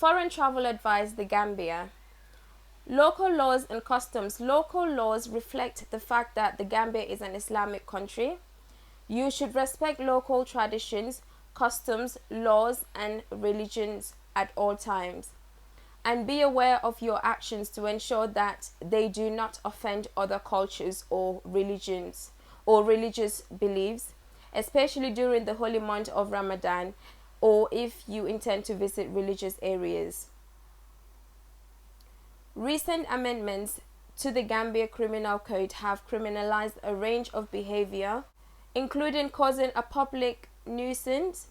Foreign travel advice, the Gambia. Local laws and customs. Local laws reflect the fact that the Gambia is an Islamic country. You should respect local traditions, customs, laws, and religions at all times. And be aware of your actions to ensure that they do not offend other cultures or religions or religious beliefs, especially during the holy month of Ramadan, or if you intend to visit religious areas. Recent amendments to the Gambia Criminal Code have criminalized a range of behavior, including causing a public nuisance,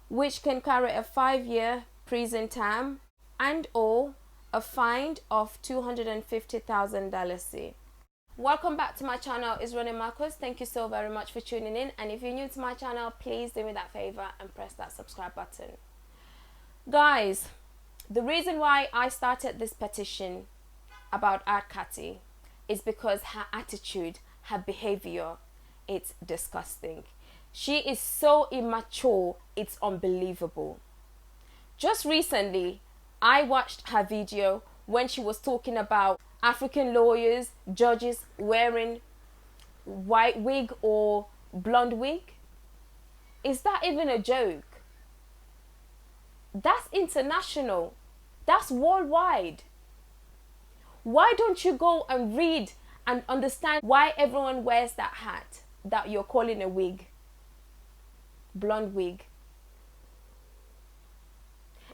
which can carry a 5-year prison term and or a fine of $250,000. Welcome back to my channel. It's Rene Marcus. Thank you so very much for tuning in, and if you're new to my channel, please do me that favor and press that subscribe button. Guys, the reason why I started this petition about Cathey is because her attitude, her behavior, it's disgusting. She is so immature, it's unbelievable. Just recently, I watched her video when she was talking about African lawyers, judges wearing white wig or blonde wig. Is that even a joke? That's international. That's worldwide. Why don't you go and read and understand why everyone wears that hat that you're calling a wig? Blonde wig.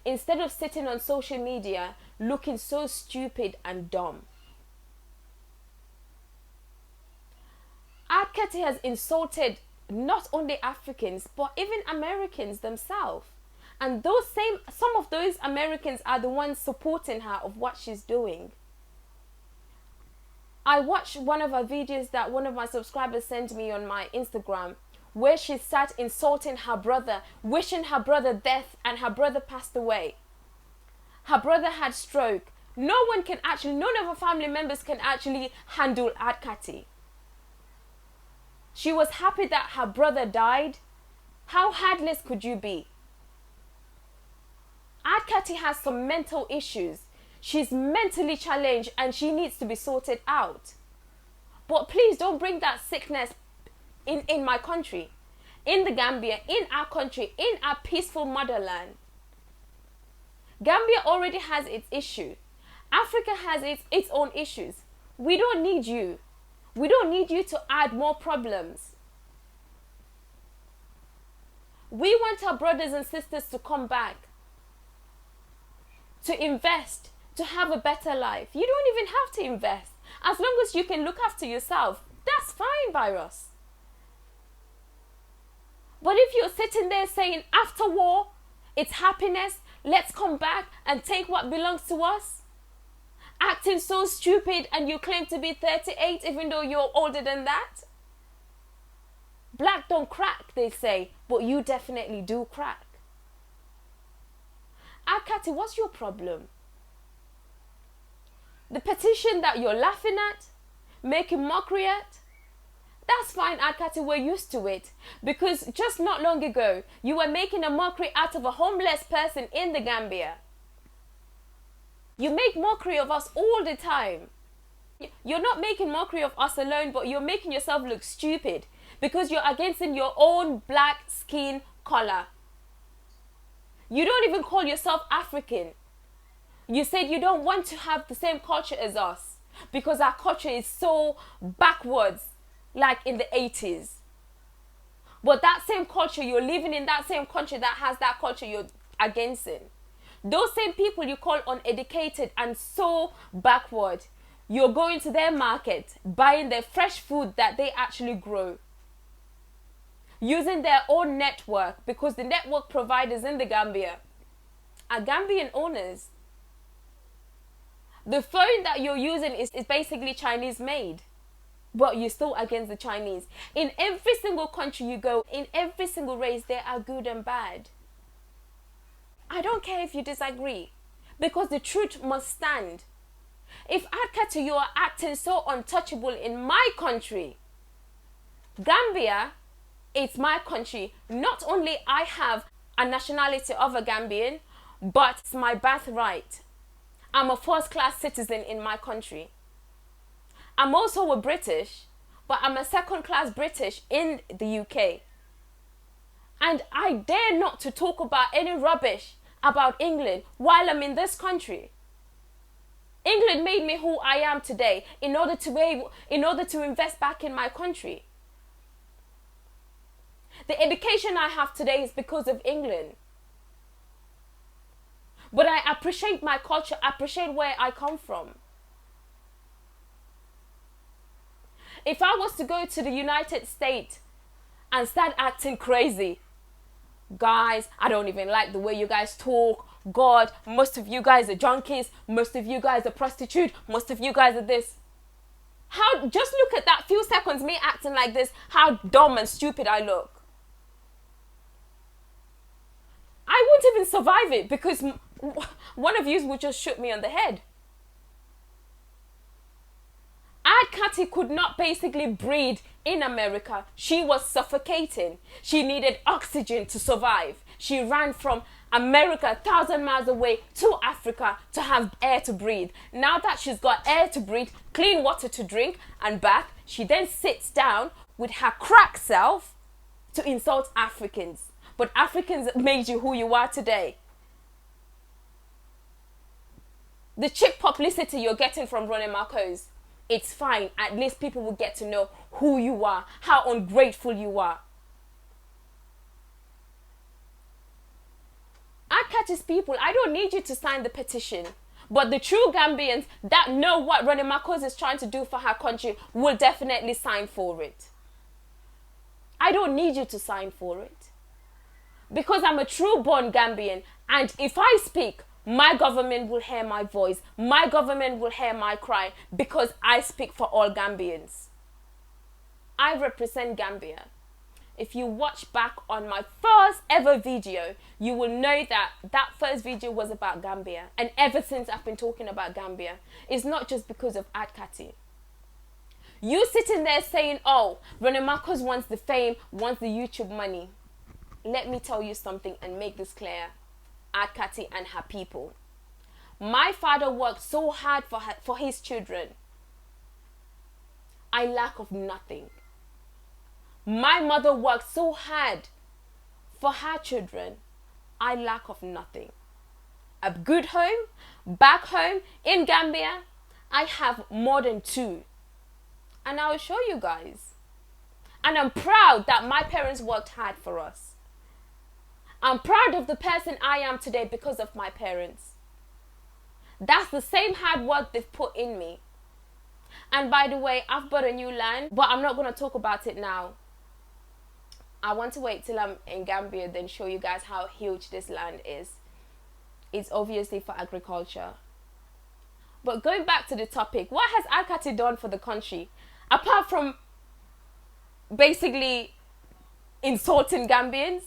Instead of sitting on social media looking so stupid and dumb. Cathey has insulted not only Africans but even Americans themselves. And some of those Americans are the ones supporting her of what she's doing. I watched one of her videos that one of my subscribers sent me on my Instagram, where she sat insulting her brother, wishing her brother death, and her brother passed away. Her brother had stroke. None of her family members can actually handle Cathey. She was happy that her brother died. How heartless could you be? Cathey has some mental issues. She's mentally challenged and she needs to be sorted out. But please don't bring that sickness in my country, in the Gambia, in our country, in our peaceful motherland. Gambia already has its issue. Africa has its own issues. We don't need you. We don't need you to add more problems. We want our brothers and sisters to come back, to invest, to have a better life. You don't even have to invest. As long as you can look after yourself, that's fine by us. But if you're sitting there saying after war, it's happiness, let's come back and take what belongs to us, acting so stupid, and you claim to be 38 even though you're older than that. Black don't crack, they say, but you definitely do crack. Cathey, what's your problem? The petition that you're laughing at, making mockery at, that's fine, Cathey, we're used to it. Because just not long ago, you were making a mockery out of a homeless person in the Gambia. You make mockery of us all the time. You're not making mockery of us alone, but you're making yourself look stupid because you're against your own black skin color. You don't even call yourself African. You said you don't want to have the same culture as us because our culture is so backwards, like in the 80s. But that same culture, you're living in that same country that has that culture you're against it. Those same people you call uneducated and so backward, you're going to their market, buying their fresh food that they actually grow, using their own network, because the network providers in the Gambia are Gambian owners. The phone that you're using is basically Chinese made, but you're still against the Chinese. In every single country you go, in every single race, there are good and bad. I don't care if you disagree, because the truth must stand. If Cathey, you are acting so untouchable in my country, Gambia, it's my country. Not only I have a nationality of a Gambian, but it's my birthright. I'm a first-class citizen in my country. I'm also a British, but I'm a second-class British in the UK. And I dare not to talk about any rubbish about England while I'm in this country. England made me who I am today in order to invest back in my country. The education I have today is because of England. But I appreciate my culture, I appreciate where I come from. If I was to go to the United States and start acting crazy, guys, I don't even like the way you guys talk. God, most of you guys are junkies. Most of you guys are prostitutes. Most of you guys are this. Just look at that few seconds, me acting like this, how dumb and stupid I look. I won't even survive it because one of you would just shoot me on the head. Cathey could not basically breathe in America. She was suffocating. She needed oxygen to survive. She ran from America 1,000 miles away to Africa to have air to breathe. Now that she's got air to breathe, clean water to drink and bath, she then sits down with her crack self to insult Africans. But Africans made you who you are today. The cheap publicity you're getting from Rene Marcus, it's fine. At least people will get to know who you are, how ungrateful you are. Cathey's people, I don't need you to sign the petition. But the true Gambians that know what Rene Marcus is trying to do for her country will definitely sign for it. I don't need you to sign for it. Because I'm a true born Gambian, and if I speak, my government will hear my voice. My government will hear my cry because I speak for all Gambians. I represent Gambia. If you watch back on my first ever video, you will know that that first video was about Gambia. And ever since I've been talking about Gambia, it's not just because of Cathey. You sitting there saying, oh, Rene Marcus wants the fame, wants the YouTube money. Let me tell you something and make this clear. Cathey and her people. My father worked so hard for his children. I lack of nothing. My mother worked so hard for her children. I lack of nothing. A good home, back home in Gambia, I have more than 2. And I will show you guys. And I'm proud that my parents worked hard for us. I'm proud of the person I am today because of my parents. That's the same hard work they've put in me. And by the way, I've bought a new land, but I'm not going to talk about it now. I want to wait till I'm in Gambia, then show you guys how huge this land is. It's obviously for agriculture. But going back to the topic, what has Cathey done for the country? Apart from basically insulting Gambians,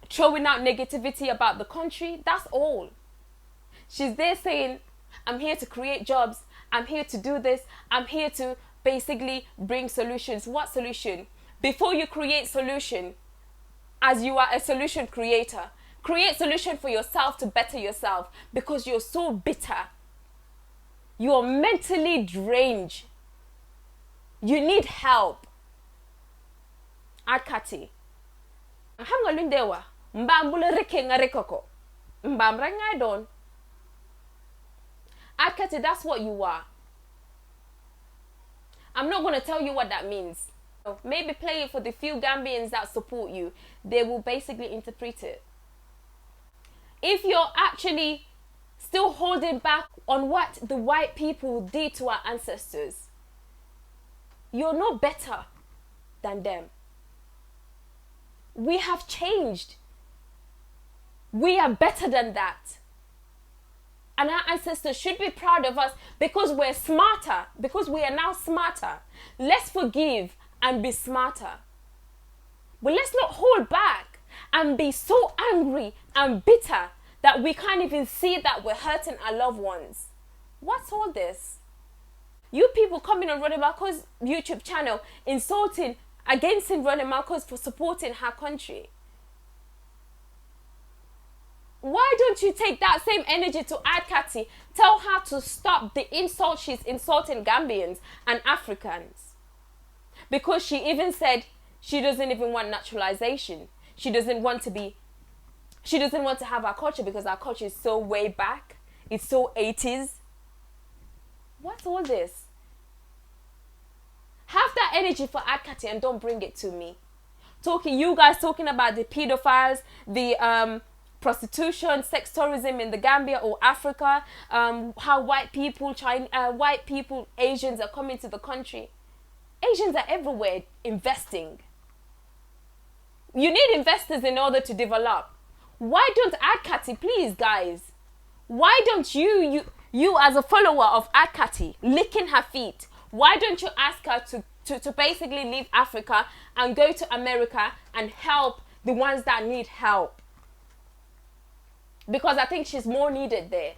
throwing out negativity about the country, that's all. She's there saying, I'm here to create jobs, I'm here to do this, I'm here to basically bring solutions. What solution? Before you create solution, as you are a solution creator, create solution for yourself to better yourself, because you're so bitter. You're mentally drained. You need help. Cathey. Xam nga luñ dee wax mbaam bu la rekkee nga rekk ko mbaam rek ngay doon. Cathey, that's what you are. I'm not going to tell you what that means. Maybe play it for the few Gambians that support you. They will basically interpret it. If you're actually still holding back on what the white people did to our ancestors, you're no better than them. We have changed. We are better than that. And our ancestors should be proud of us because we're smarter, because we are now smarter. Let's forgive and be smarter. But let's not hold back and be so angry and bitter that we can't even see that we're hurting our loved ones. What's all this? You people coming on Rene Marcus' YouTube channel insulting against Rene Marcus for supporting her country. Why don't you take that same energy to Cathey? Tell her to stop the insult she's insulting Gambians and Africans. Because she even said she doesn't even want naturalization. She doesn't want to have our culture because our culture is so way back. It's so 80s. What's all this? Have that energy for Cathey and don't bring it to me. You guys talking about the pedophiles, the prostitution, sex tourism in the Gambia or Africa, how white people, Asians are coming to the country. Asians are everywhere investing. You need investors in order to develop. Why don't Cathey, please guys? Why don't you as a follower of Cathey, licking her feet, why don't you ask her to basically leave Africa and go to America and help the ones that need help? Because I think she's more needed there.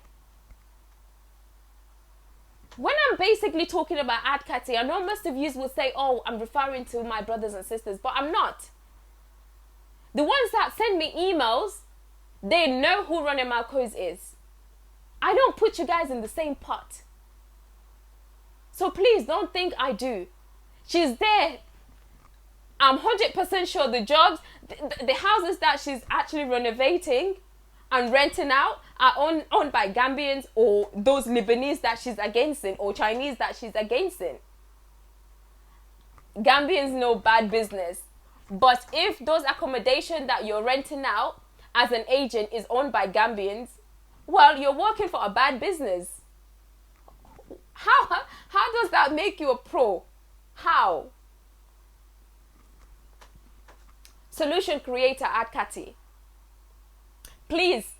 When I'm basically talking about Cathey, I know most of you will say, oh, I'm referring to my brothers and sisters, but I'm not. The ones that send me emails, they know who Rene Marcus is. I don't put you guys in the same pot. So please don't think I do. She's there. I'm 100% sure the jobs, the houses that she's actually renovating and renting out are owned by Gambians or those Lebanese that she's against or Chinese that she's against. Gambians know bad business. But if those accommodation that you're renting out as an agent is owned by Gambians, well, you're working for a bad business. How does that make you a pro? How? Solution creator Cathey. Please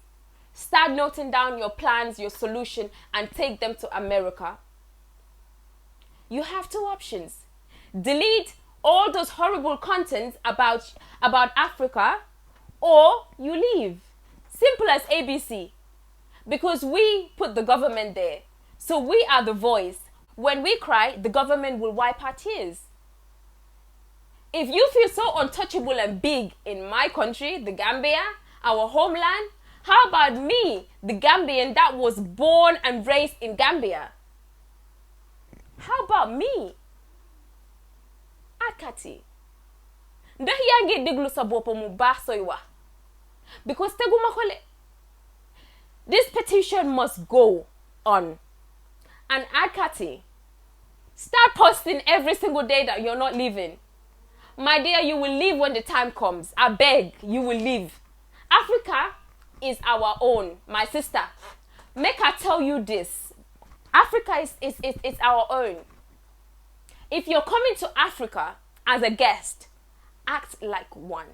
start noting down your plans, your solution, and take them to America. You have two options. Delete all those horrible contents about Africa, or you leave. Simple as ABC. Because we put the government there. So we are the voice. When we cry, the government will wipe our tears. If you feel so untouchable and big in my country, the Gambia, our homeland, how about me, the Gambian that was born and raised in Gambia? How about me? Cathey. Ndax yaa ngi déglu sa bopp mu baax sooy wax. Because teguma ko le. This petition must go on. And Cathey, start posting every single day that you're not leaving. My dear, you will leave when the time comes. I beg, you will leave. Africa is our own, my sister. Make her tell you this. Africa is our own. If you're coming to Africa as a guest, act like one.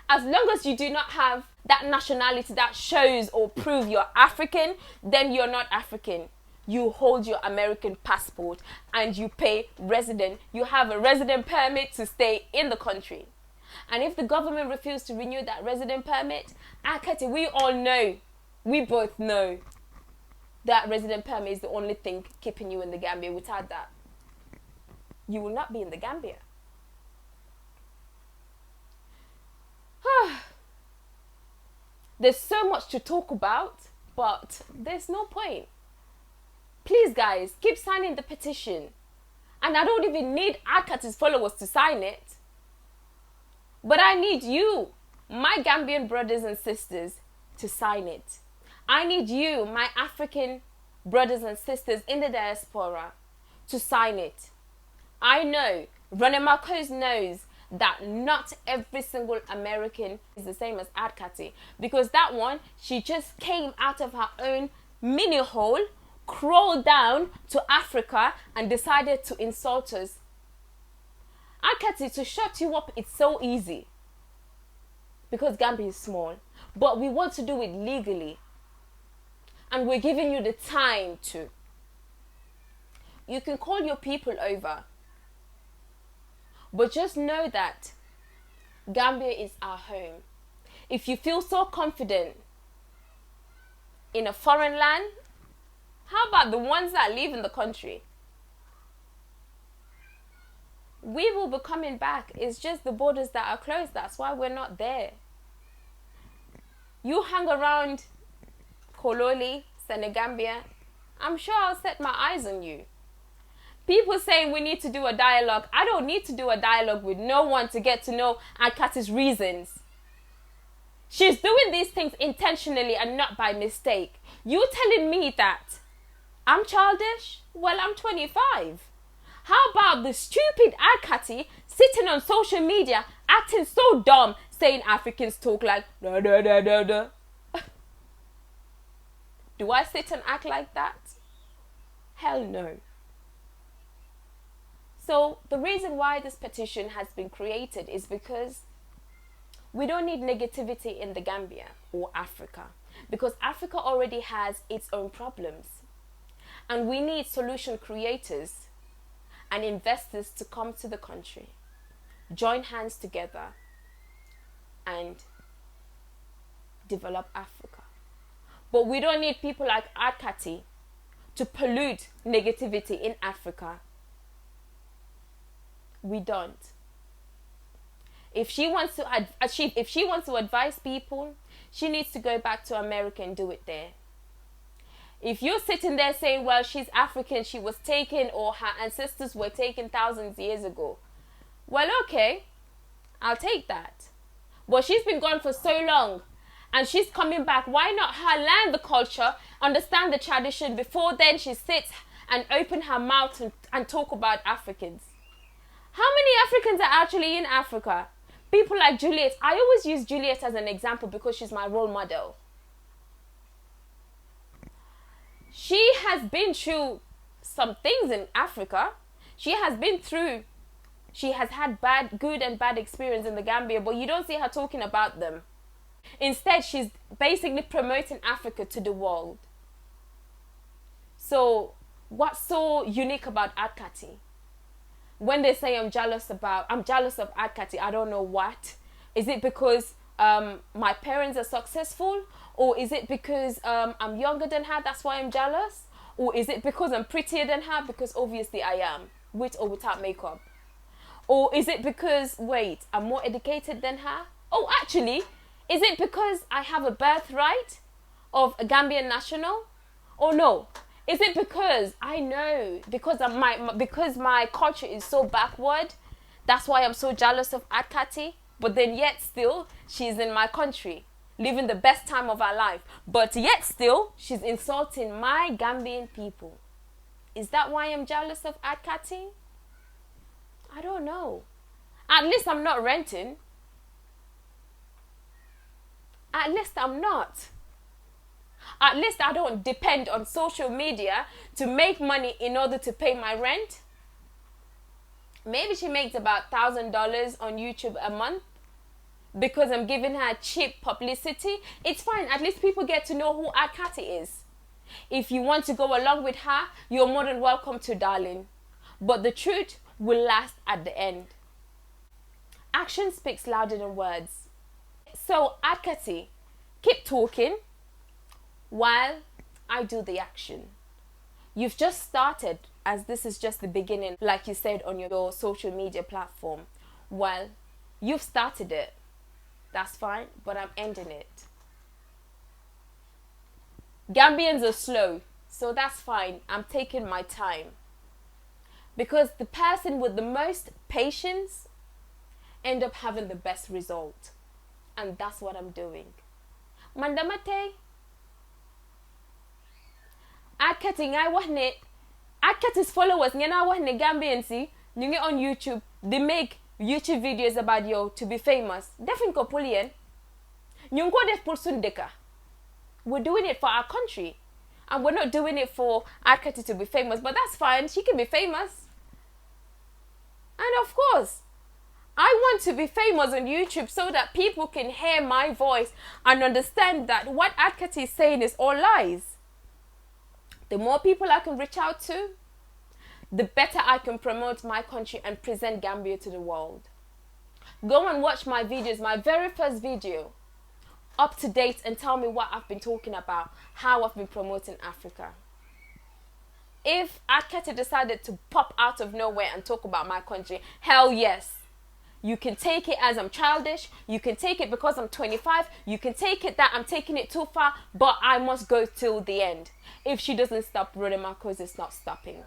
As long as you do not have that nationality that shows or prove you're African, then you're not African. You hold your American passport and you pay resident. You have a resident permit to stay in the country. And if the government refuses to renew that resident permit, Cathey, we all know, we both know that resident permit is the only thing keeping you in the Gambia. Without that, you will not be in the Gambia. There's so much to talk about, but there's no point. Please, guys, keep signing the petition. And I don't even need Cathey's followers to sign it. But I need you, my Gambian brothers and sisters, to sign it. I need you, my African brothers and sisters in the diaspora, to sign it. I know, Rene Marcus knows that not every single American is the same as Cathey. Because that one, she just came out of her own mini hole, crawled down to Africa and decided to insult us. Cathey, to shut you up, it's so easy. Because Gambia is small. But we want to do it legally. And we're giving you the time to. You can call your people over. But just know that Gambia is our home. If you feel so confident in a foreign land, how about the ones that live in the country? We will be coming back. It's just the borders that are closed. That's why we're not there. You hang around Kololi, Senegambia, I'm sure I'll set my eyes on you. People saying we need to do a dialogue. I don't need to do a dialogue with no one to get to know Cathey's reasons. She's doing these things intentionally and not by mistake. You telling me that I'm childish? Well, I'm 25. How about the stupid Cathey sitting on social media acting so dumb, saying Africans talk like da da da da da? Do I sit and act like that? Hell no. So the reason why this petition has been created is because we don't need negativity in the Gambia or Africa, because Africa already has its own problems. And we need solution creators and investors to come to the country, join hands together and develop Africa. But we don't need people like Cathey to pollute negativity in Africa. We don't. If she wants to if she wants to advise people, she needs to go back to America and do it there. If you're sitting there saying, well, she's African, she was taken, or her ancestors were taken thousands of years ago, well, okay, I'll take that. But she's been gone for so long and she's coming back. Why not her learn the culture, understand the tradition before then she sits and open her mouth and talk about Africans? How many Africans are actually in Africa? People like Juliet. I always use Juliet as an example because she's my role model. She has been through some things in Africa. She has had good and bad experience in the Gambia, but you don't see her talking about them. Instead, she's basically promoting Africa to the world. So, what's so unique about Cathey? When they say I'm jealous of Cathey, I don't know what. Is it because my parents are successful? Or is it because I'm younger than her, that's why I'm jealous? Or is it because I'm prettier than her? Because obviously I am, with or without makeup. Or is it because, I'm more educated than her? Oh, actually, is it because I have a birthright of a Gambian national? Or no? Is it because I know, because my culture is so backward, that's why I'm so jealous of Cathey? But then yet still, she's in my country, living the best time of our life. But yet still, she's insulting my Gambian people. Is that why I'm jealous of Cathey? I don't know. At least I'm not renting. At least I'm not. At least I don't depend on social media to make money in order to pay my rent. Maybe she makes about $1,000 on YouTube a month because I'm giving her cheap publicity. It's fine. At least people get to know who Cathey is. If you want to go along with her, you're more than welcome to, darling. But the truth will last at the end. Action speaks louder than words. So, Cathey, keep talking while I do the action. You've just started, as this is just the beginning, like you said on your social media platform. Well, you've started it. That's fine, but I'm ending it. Gambians are slow, so that's fine. I'm taking my time. Because the person with the most patience end up having the best result. And that's what I'm doing. Mandamate. Cathey's followers Gambians on YouTube, they make YouTube videos about you to be famous. Definitely Pulien. We're doing it for our country. And we're not doing it for Cathey to be famous. But that's fine. She can be famous. And of course, I want to be famous on YouTube so that people can hear my voice and understand that what Cathey is saying is all lies. The more people I can reach out to, the better I can promote my country and present Gambia to the world. Go and watch my videos, my very first video, up to date, and tell me what I've been talking about, how I've been promoting Africa. If Cathey decided to pop out of nowhere and talk about my country, hell yes. You can take it as I'm childish. You can take it because I'm 25. You can take it that I'm taking it too far, but I must go till the end. If she doesn't stop, Rene Marcus is not stopping.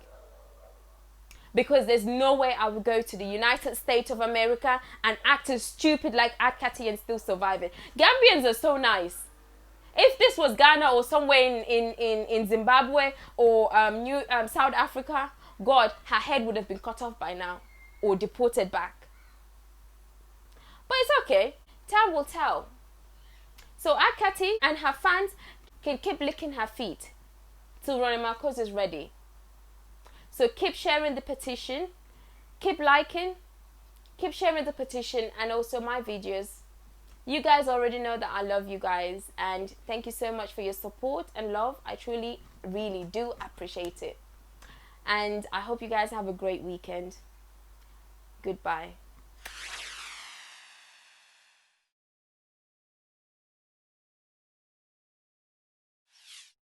Because there's no way I would go to the United States of America and act as stupid like Cathey and still survive it. Gambians are so nice. If this was Ghana or somewhere in Zimbabwe or South Africa, God, her head would have been cut off by now or deported back. But it's okay. Time will tell. So Cathey and her fans can keep licking her feet till Rene Marcus is ready. So keep sharing the petition, keep liking, keep sharing the petition and also my videos. You guys already know that I love you guys, and thank you so much for your support and love. I truly, really do appreciate it. And I hope you guys have a great weekend. Goodbye.